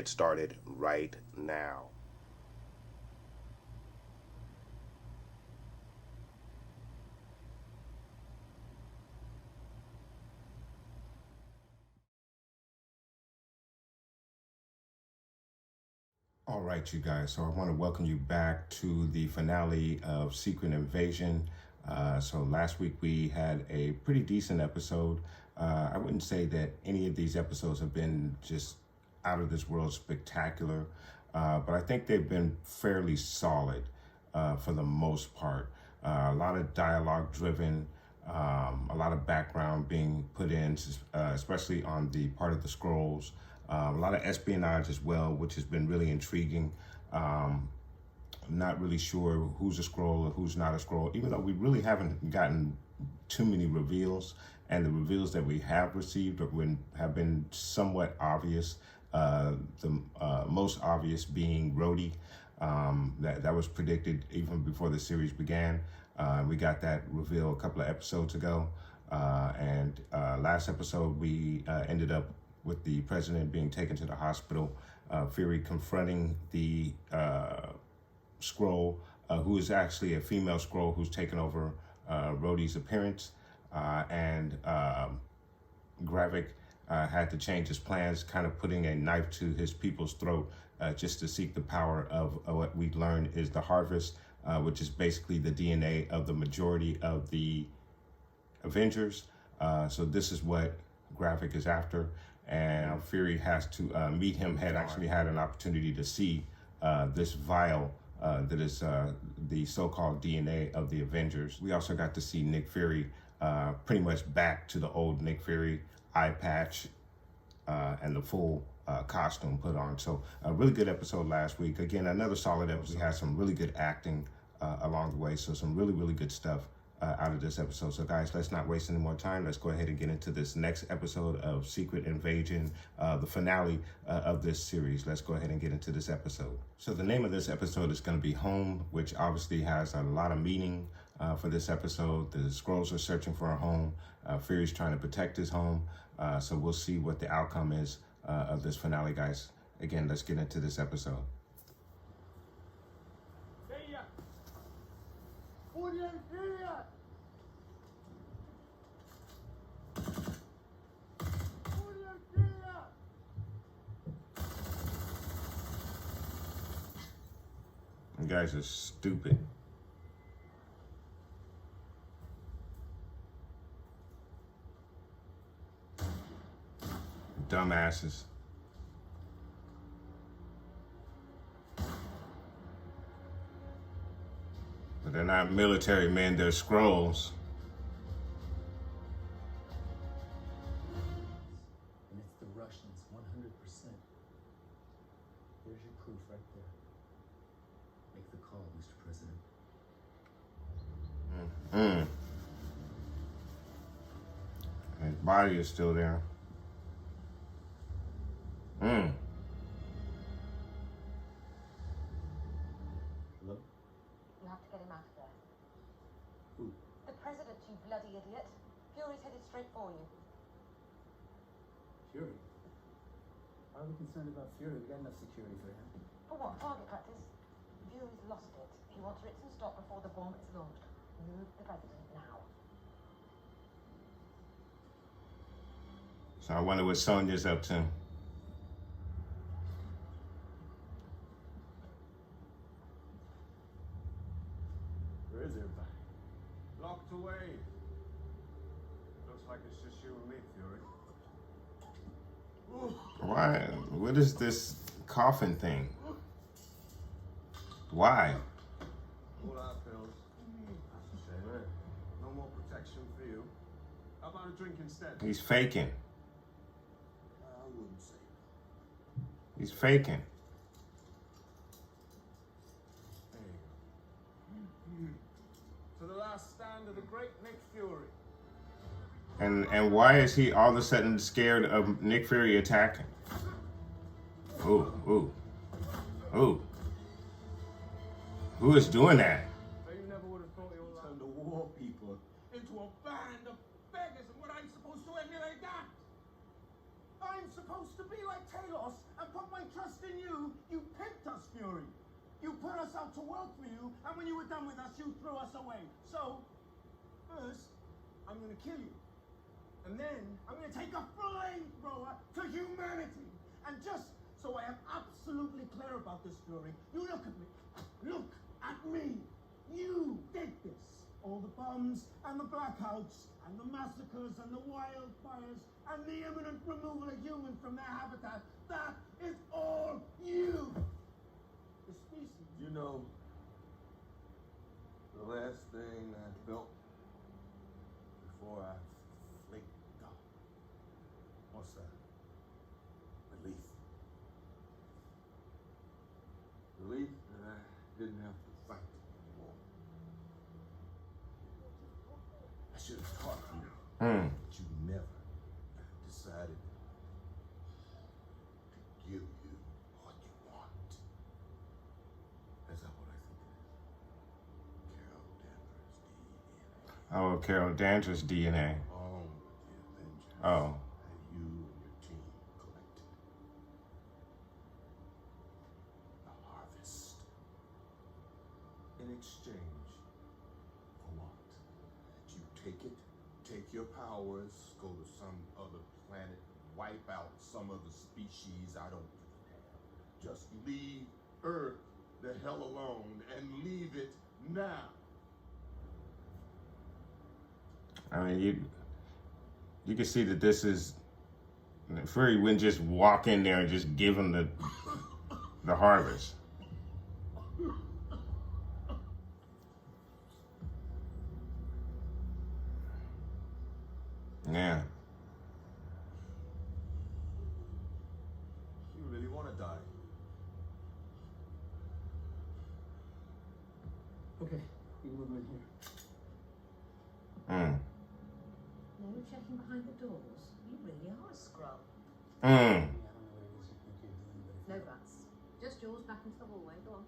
get started right now. All right, you guys. So I want to welcome you back to the finale of Secret Invasion. So last week we had a pretty decent episode. I wouldn't say that any of these episodes have been just out of this world spectacular, but I think they've been fairly solid for the most part. A lot of dialogue driven, a lot of background being put in, especially on the part of the Skrulls. A lot of espionage as well, which has been really intriguing. I'm not really sure who's a Skrull or who's not a Skrull, even though we really haven't gotten too many reveals, and the reveals that we have received have been somewhat obvious. The most obvious being Rhodey. That was predicted even before the series began. We got that reveal a couple of episodes ago, and last episode we ended up with the president being taken to the hospital, Fury confronting the Skrull, who is actually a female Skrull who's taken over Rhodey's appearance, and Gravik had to change his plans, kind of putting a knife to his people's throat just to seek the power of what we learned is the harvest, which is basically the DNA of the majority of the Avengers. So this is what Gravik is after, and Fury has to meet him. Had actually had an opportunity to see this vial that is the so-called DNA of the Avengers. We also got to see Nick Fury pretty much back to the old Nick Fury, eye patch, and the full costume put on. So a really good episode last week. Again, another solid episode. We had some really good acting along the way, so some really, really good stuff out of this episode. So guys, let's not waste any more time. Let's go ahead and get into this next episode of Secret Invasion, the finale of this series. Let's go ahead and get into this episode. So the name of this episode is going to be Home, which obviously has a lot of meaning for this episode. The Skrulls are searching for a home. Fury's trying to protect his home. So we'll see what the outcome is of this finale, guys. Again, let's get into this episode. You guys are stupid. Dumbasses. But they're not military men, they're Skrulls. And it's the Russians, 100%. There's your proof right there. Make the call, Mr. President. His body is still there. Hello? You have to get him out of there. Who? The president, you bloody idiot. Fury's headed straight for you. Fury? Why are we concerned about Fury? We got enough security for him. For what? Target practice? Fury's lost it. He wants written stop before the bomb is launched. Move the president now. So I wonder what Sonya's up to. Where is everybody? Locked away. Looks like it's just you and me, Fury. Why? What is this coffin thing? Why? All our pills. That's a shame, eh? No more protection for you. How about a drink instead? He's faking. I wouldn't say He's faking. There you go. To the last stand of the great Nick Fury. And why is he all of a sudden scared of Nick Fury attacking? Ooh, ooh, ooh. Who is doing that? But you never would have thought you'll turn the war people into a band of beggars, and what I'm supposed to emulate that? I'm supposed to be like Talos and put my trust You picked us, Fury. You put us out to work for you, and when you were done with us, you threw us away. So, first, I'm gonna kill you. And then, I'm gonna take a flamethrower to humanity. And just so I am absolutely clear about this, Fury, you look at me. Look at me. You did this. All the bombs, and the blackouts, and the massacres, and the wildfires, and the imminent removal of humans from their habitat. That is all you. The species. You know, the last thing I felt before I flaked out. What's that? Relief. Relief that I didn't have to fight anymore. I should have taught you, but you never decided to give you what you want. That's not what I think it is. Carol Danvers' DNA. Oh, Carol Danvers' DNA. All of the Avengers Oh. that you and your team collected. The harvest. In exchange for what? That you take it, take your powers, go to some other planet, wipe out some other species, I don't give a damn. Just leave Earth the hell alone and leave it now. I mean, you can see that this is Fury wouldn't just walk in there and just give him the harvest. Yeah. You really want to die? Okay, you can move him in here. No checking behind the doors. You really are a Skrull. Yeah, I don't know what it is you think you're doing, but No buts. Just yours back into the hallway. Go on.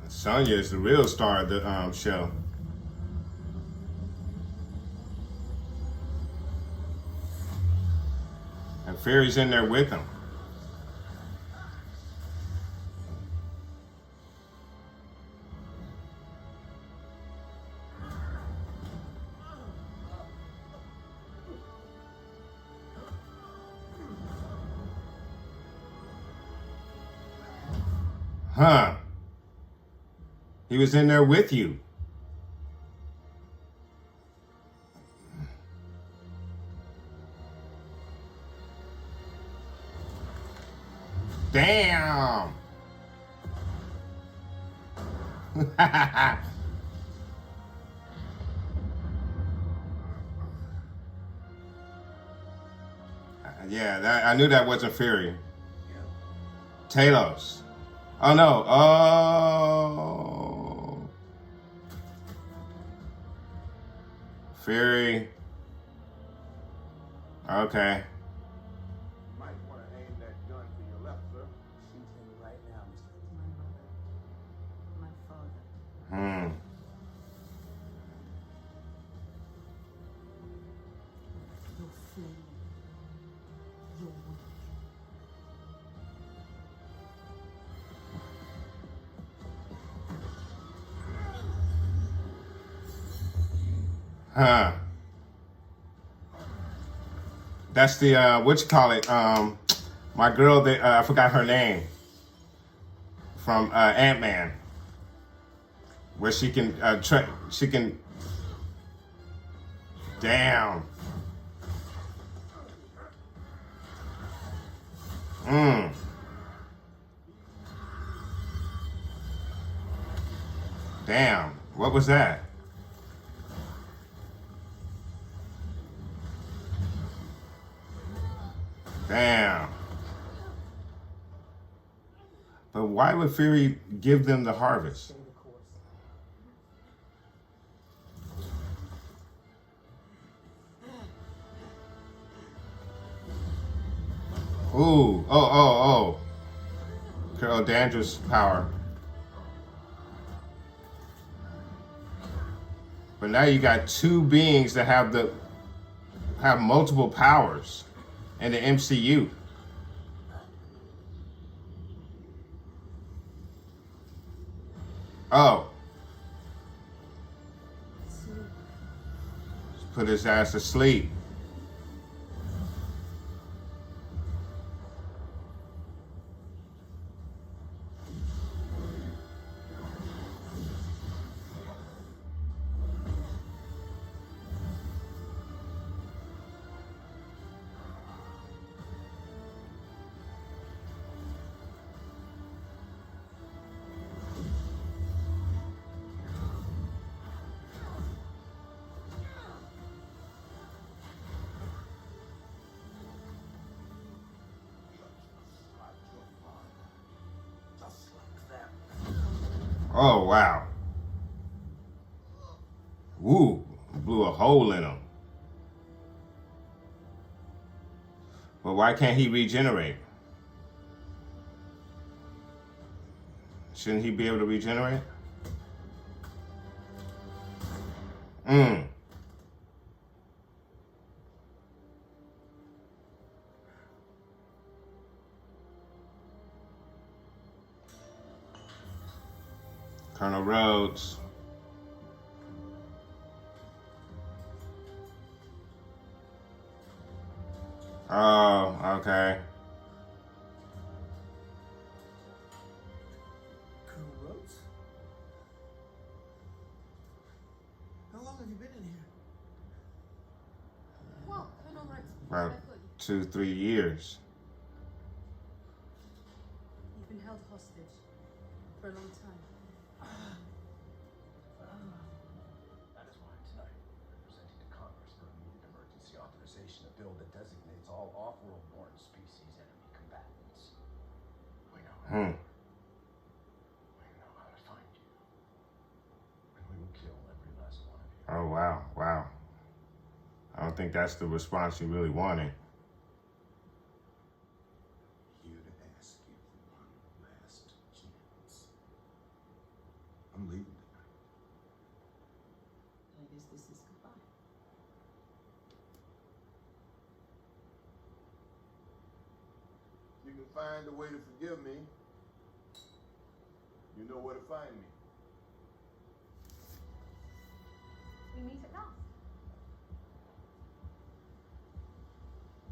Sonya is the real star of the show. And Fury's in there with him. Huh. He was in there with you. Damn. Yeah, I knew that wasn't Fury. Talos. Oh no. Oh. Fury. Okay. Might want to aim that gun to your left, sir. shoot him right now, Mr. My mother. My father. Your flame. Your weak. Huh. That's the what you call it? My girl that I forgot her name from Ant-Man, where she can she can. Damn. Damn. What was that? Damn. But why would Fury give them the harvest? Stay the course. Ooh. Oh. Carol Danvers' power. But now you got two beings that have multiple powers in the MCU. Oh. Just put his ass to sleep. Oh, wow. Woo, blew a hole in him. But why can't he regenerate? Shouldn't he be able to regenerate? Colonel Rhodes. Oh, okay. Colonel Rhodes? How long have you been in here? Well, Colonel Rhodes, About I thought 2-3 years. you've been held hostage for a long time. That is why tonight we're presenting to Congress for immediate emergency authorization a bill that designates all off-world-born species enemy combatants. We know how. We know how to find you. And we will kill every last one of you. Oh, wow, wow. I don't think that's the response you really wanted. Here to ask you for one last chance. I'm leaving tonight. I guess this is goodbye. You can find a way to forgive me. You know where to find me. We meet at last.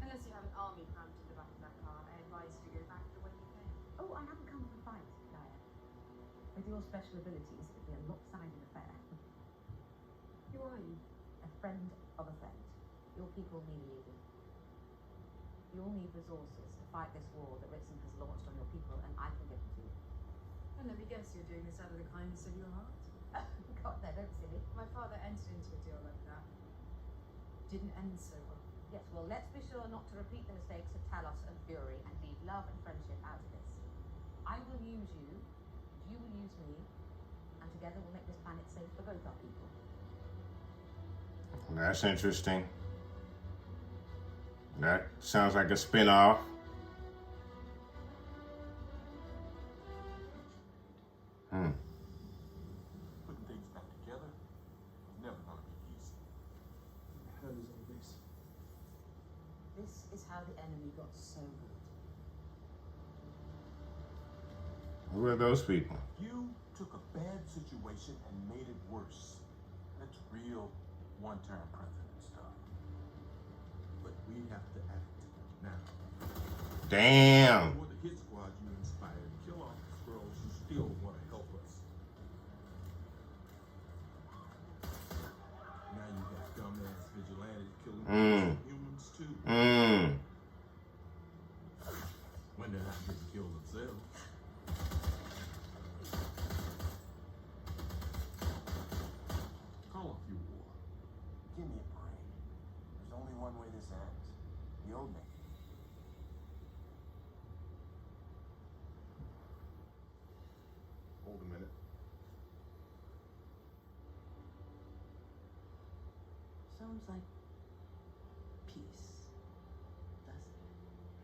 Unless you have an army crammed in the back of that car, I advise you to go back the way you came. Oh, I haven't come for a fight, Gaia. With your special abilities, it'd be a lopsided affair. Who are you? A friend of a friend. Your people need a leader. You'll need resources to fight this war that Ritson has launched on your people, and I can give them to you. And let me guess, you're doing this out of the kindness of your heart? God, no, don't be silly. My father entered into a deal like that. Didn't end so well. Yes, well, let's be sure not to repeat the mistakes of Talos and Fury and leave love and friendship out of this. I will use you, and you will use me, and together we'll make this planet safe for both our people. That's interesting. That sounds like a spin-off. Putting things back together is never gonna be easy. How does all this? This is how the enemy got so good. Who are those people? You took a bad situation and made it worse. That's real one-term president stuff. But we have to act now. Damn. For the hit squad you inspired, kill off the Skrulls who still want to help us. Now you got dumbass vigilantes killing humans too. When they're not getting killed themselves. Call off your war. Give me a break. There's only one way this ends. The old man. Hold a minute. Sounds like peace, doesn't it?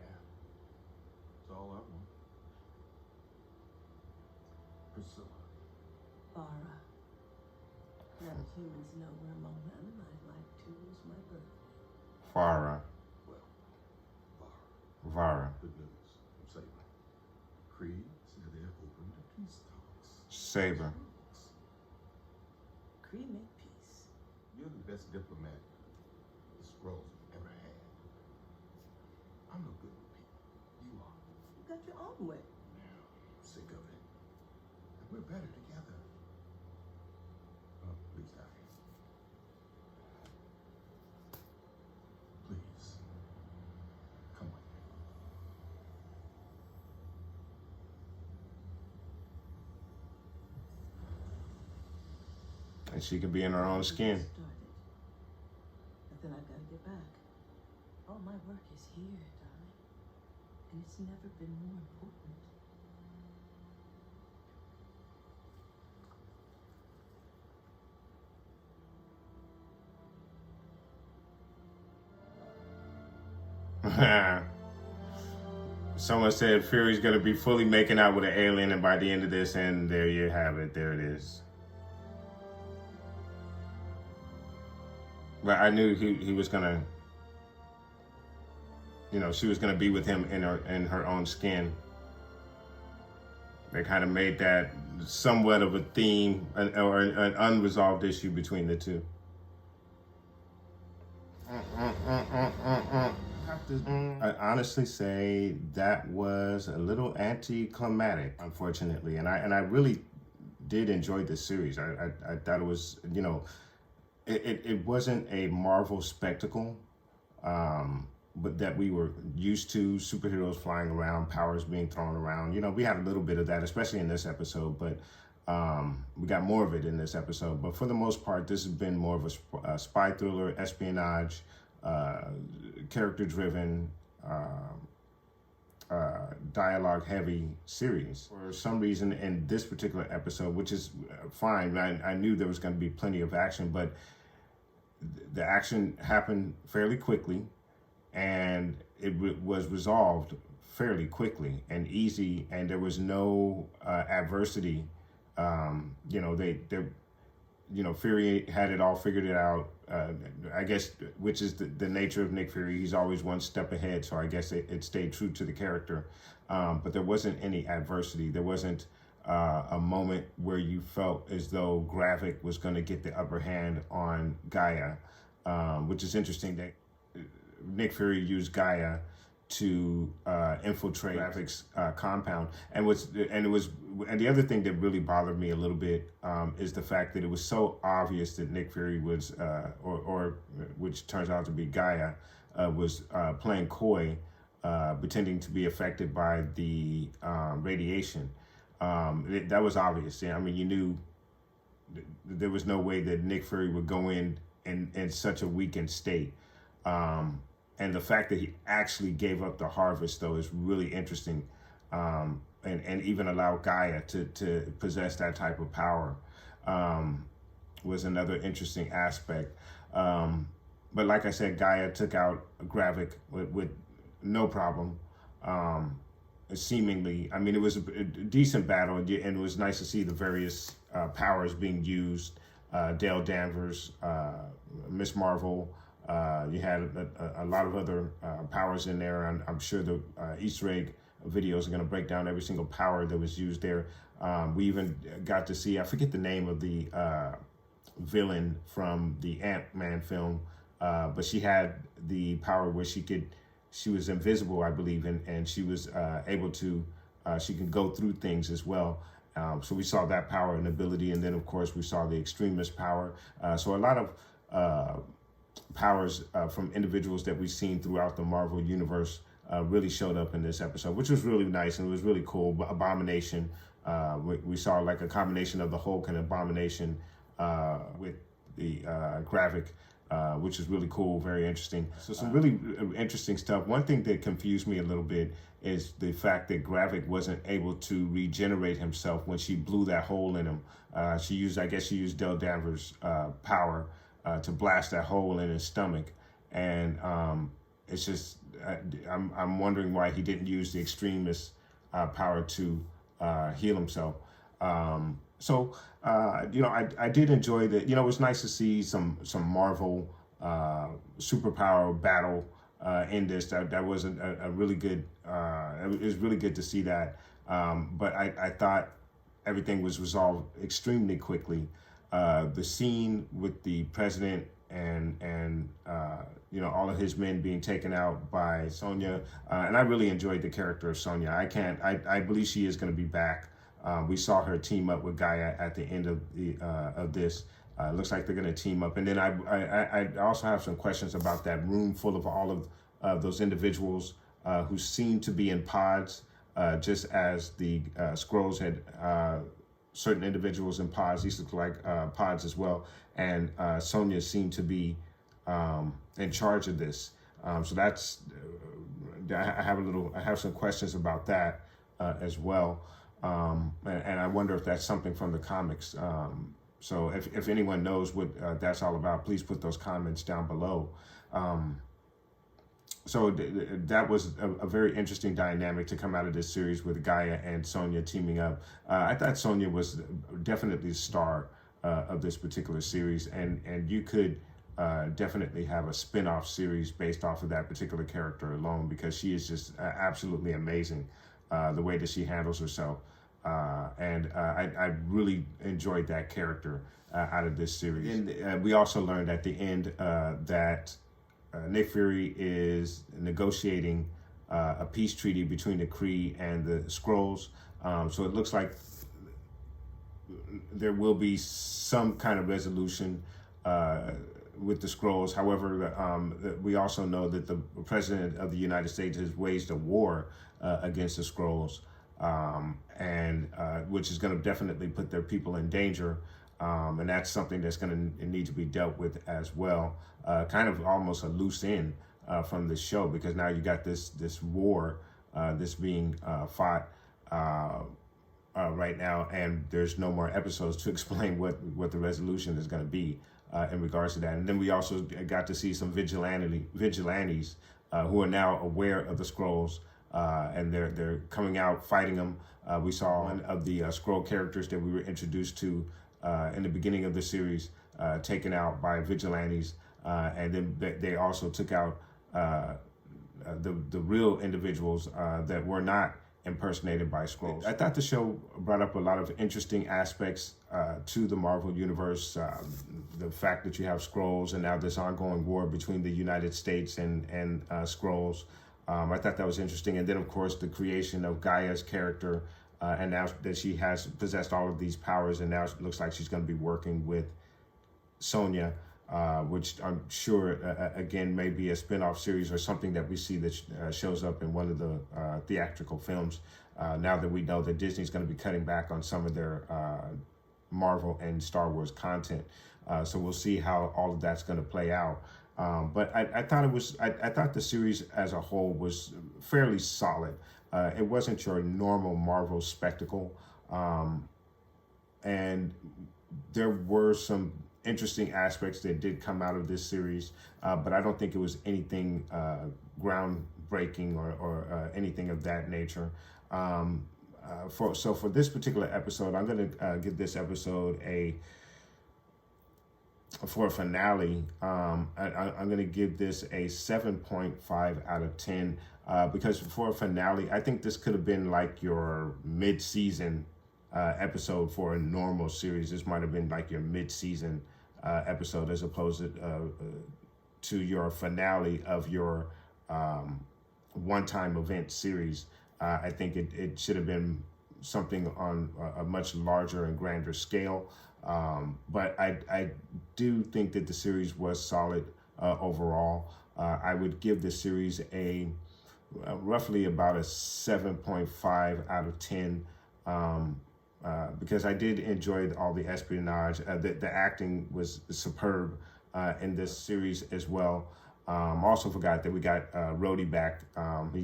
Yeah. It's all I want. Priscilla. Farah. Now that humans know we're among them, I'd like to use my birthday. Farah. Well, Vara. Vara. Good news. I'm Saber. Creed said they're open to peace talks. Saber. best diplomat the Skrulls have ever had. I'm no good with people. You are. You got your own way. Now, I'm sick of it. And we're better together. Well, at least I am. Please. Come with me. And she could be in her own skin. Started. But then I've got to get back. All my work is here, darling. And it's never been more important. Someone said Fury's gonna be fully making out with an alien, and by the end of this, and there you have it. There it is. But I knew he was gonna, she was gonna be with him in her own skin. They kind of made that somewhat of a theme, or an unresolved issue between the two. I honestly say that was a little anticlimactic, unfortunately, and I really did enjoy this series. I thought it was, it wasn't a Marvel spectacle, but that we were used to, superheroes flying around, powers being thrown around. We had a little bit of that, especially in this episode, but we got more of it in this episode. But for the most part, this has been more of a spy thriller, espionage, character-driven, dialogue-heavy series. For some reason, in this particular episode, which is fine, I knew there was going to be plenty of action, but the action happened fairly quickly, and it was resolved fairly quickly and easy, and there was no adversity. Fury had it all figured it out. I guess, which is the nature of Nick Fury. He's always one step ahead, so I guess it stayed true to the character. But there wasn't any adversity. There wasn't a moment where you felt as though Gravik was going to get the upper hand on Gaia, which is interesting that Nick Fury used Gaia to infiltrate Gravik's compound, and the other thing that really bothered me a little bit is the fact that it was so obvious that Nick Fury was, or which turns out to be Gaia, was playing coy, pretending to be affected by the radiation. That was obvious. I mean, you knew there was no way that Nick Fury would go in such a weakened state. And the fact that he actually gave up the harvest, though, is really interesting, and even allowed Gaia to possess that type of power was another interesting aspect. But like I said, Gaia took out Gravik with no problem, seemingly. I mean, it was a decent battle, and it was nice to see the various powers being used. Dale Danvers, Miss Marvel. You had a lot of other powers in there, and I'm sure the Easter egg videos are going to break down every single power that was used there. We even got to see, I forget the name of the villain from the Ant-Man film, but she had the power where she was invisible, I believe, and she was able to, she could go through things as well. So we saw that power and ability, and then of course we saw the extremist power. So a lot of powers from individuals that we've seen throughout the Marvel universe really showed up in this episode, which was really nice and it was really cool. Abomination, we saw like a combination of the Hulk and Abomination with the Gravik, which is really cool, very interesting. So some really interesting stuff. One thing that confused me a little bit is the fact that Gravik wasn't able to regenerate himself when she blew that hole in him. She used Dale Danvers' power to blast that hole in his stomach, and it's just I'm wondering why he didn't use the extremist power to heal himself. I did enjoy that. It was nice to see some Marvel superpower battle in this. That was a really good. It was really good to see that. But I thought everything was resolved extremely quickly. The scene with the president you know, all of his men being taken out by Sonya, and I really enjoyed the character of Sonya. I believe she is going to be back. We saw her team up with Gaia at the end of this. Looks like they're going to team up, and then I also have some questions about that room full of all of those individuals who seem to be in pods, just as the Skrulls had certain individuals in pods. These look like pods as well, and Sonya seemed to be in charge of this. So that's I have some questions about that as well, and I wonder if that's something from the comics. So if anyone knows what that's all about, please put those comments down below. So that was a very interesting dynamic to come out of this series with Gaia and Sonya teaming up. I thought Sonya was definitely the star of this particular series, and you could definitely have a spin-off series based off of that particular character alone, because she is just absolutely amazing, the way that she handles herself. I really enjoyed that character out of this series. And we also learned at the end that Nick Fury is negotiating a peace treaty between the Kree and the Skrulls. So it looks like there will be some kind of resolution with the Skrulls. However, we also know that the President of the United States has waged a war against the Skrulls, which is going to definitely put their people in danger. And that's something that's going to need to be dealt with as well. Kind of almost a loose end from this show, because now you got this war this being fought right now, and there's no more episodes to explain what the resolution is going to be in regards to that. And then we also got to see some vigilantes who are now aware of the Skrulls, and they're coming out fighting them. We saw one of the Skrull characters that we were introduced to in the beginning of the series taken out by vigilantes, and then they also took out the real individuals that were not impersonated by Skrulls. I thought the show brought up a lot of interesting aspects to the Marvel Universe. The fact that you have Skrulls and now this ongoing war between the United States and Skrulls. I thought that was interesting. And then, of course, the creation of Gaia's character, and now that she has possessed all of these powers, and now it looks like she's going to be working with Sonya, which I'm sure, again, may be a spin-off series or something that we see that shows up in one of the theatrical films, now that we know that Disney's going to be cutting back on some of their Marvel and Star Wars content. So we'll see how all of that's going to play out. But I thought the series as a whole was fairly solid. It wasn't your normal Marvel spectacle. And there were some interesting aspects that did come out of this series, but I don't think it was anything groundbreaking or anything of that nature. So for this particular episode, I'm going to give this episode for a finale, I'm going to give this a 7.5 out of 10, because for a finale, I think this could have been like your mid-season episode for a normal series. This might have been like your mid-season episode, as opposed to your finale of your one-time event series. I think it should have been something on a much larger and grander scale. But I do think that the series was solid overall. I would give this series a roughly about a 7.5 out of 10, because I did enjoy all the espionage. The acting was superb in this series as well. Also forgot that we got Rhodey back.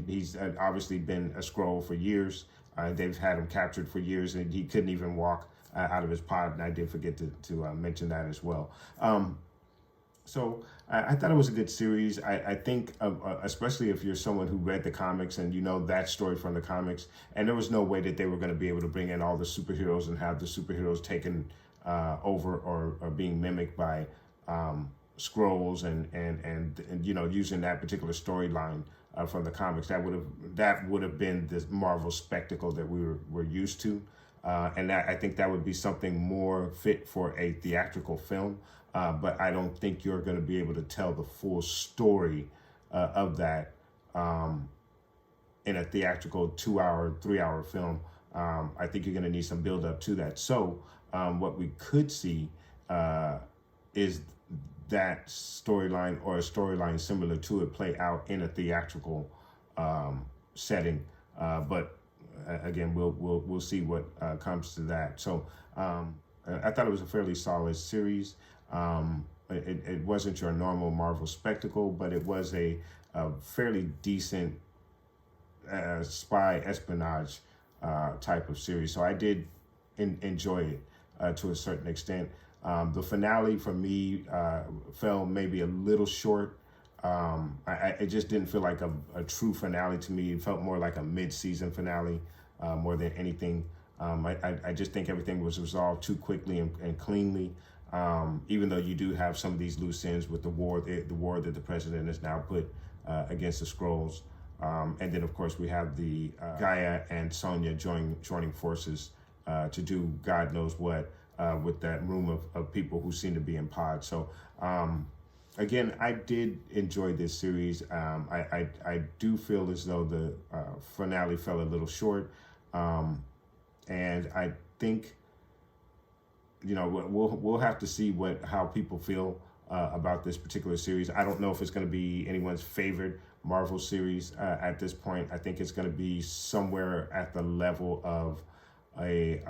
He's obviously been a Skrull for years. They've had him captured for years, and he couldn't even walk out of his pod, and I did forget to mention that as well. So I thought it was a good series. I think, especially if you're someone who read the comics and you know that story from the comics, and there was no way that they were going to be able to bring in all the superheroes and have the superheroes taken over or being mimicked by Skrulls and you know, using that particular storyline from the comics. That would have been this Marvel spectacle that we're used to. And I think that would be something more fit for a theatrical film. But I don't think you're going to be able to tell the full story of that in a theatrical 2-hour, 3-hour film. I think you're going to need some build up to that. So what we could see is that storyline or a storyline similar to it play out in a theatrical setting. But again, we'll see what comes to that. So I thought it was a fairly solid series. It wasn't your normal Marvel spectacle, but it was a fairly decent spy espionage type of series. So I did enjoy it to a certain extent. The finale for me fell maybe a little short. It just didn't feel like a true finale to me. It felt more like a mid-season finale more than anything. I just think everything was resolved too quickly and cleanly. Even though you do have some of these loose ends with the war that the president has now put against the Skrulls. And then, of course, we have the Gaia and Sonya joining forces to do God knows what with that room of people who seem to be in pods. So, again, I did enjoy this series. I do feel as though the finale fell a little short. And I think, you know, we'll have to see how people feel about this particular series. I don't know if it's going to be anyone's favorite Marvel series at this point. I think it's going to be somewhere at the level of a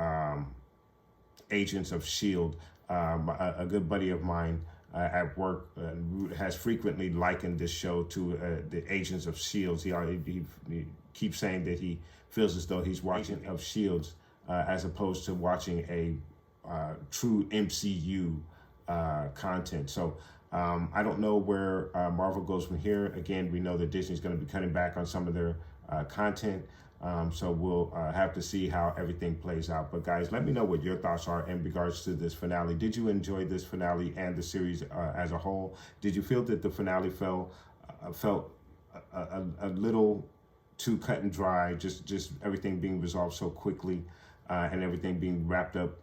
Agents of S.H.I.E.L.D. A good buddy of mine at work has frequently likened this show to the Agents of S.H.I.E.L.D. He keeps saying that he feels as though he's watching of S.H.I.E.L.D. As opposed to watching a true MCU content. So I don't know where Marvel goes from here. Again, we know that Disney's going to be cutting back on some of their content. So we'll have to see how everything plays out. But guys, let me know what your thoughts are in regards to this finale. Did you enjoy this finale and the series as a whole? Did you feel that the finale felt a little too cut and dry, just everything being resolved so quickly and everything being wrapped up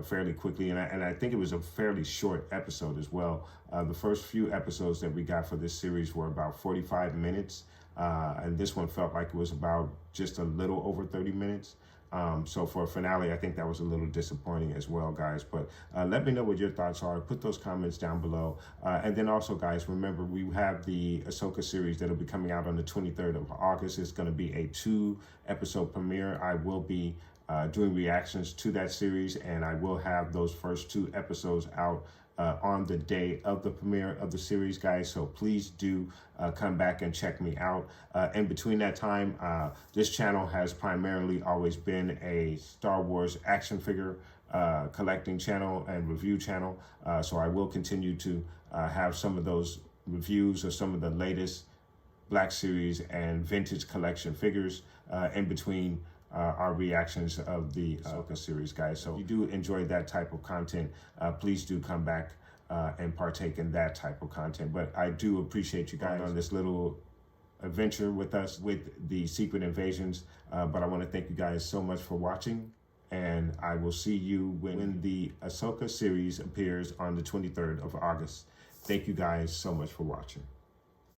fairly quickly, and I think it was a fairly short episode as well. The first few episodes that we got for this series were about 45 minutes, and this one felt like it was about just a little over 30 minutes. So for a finale, I think that was a little disappointing as well, guys. But let me know what your thoughts are. Put those comments down below. And then also, guys, remember, we have the Ahsoka series that'll be coming out on the 23rd of August. It's going to be a 2-episode premiere. I will be doing reactions to that series, and I will have those first 2 episodes out on the day of the premiere of the series, guys. So please do come back and check me out. In between that time, this channel has primarily always been a Star Wars action figure collecting channel and review channel. So I will continue to have some of those reviews of some of the latest Black Series and vintage collection figures in between our reactions of the Ahsoka series, guys. So if you do enjoy that type of content, please do come back and partake in that type of content. But I do appreciate you guys on this little adventure with us with the Secret Invasions. But I want to thank you guys so much for watching, and I will see you when the Ahsoka series appears on the 23rd of August. Thank you guys so much for watching.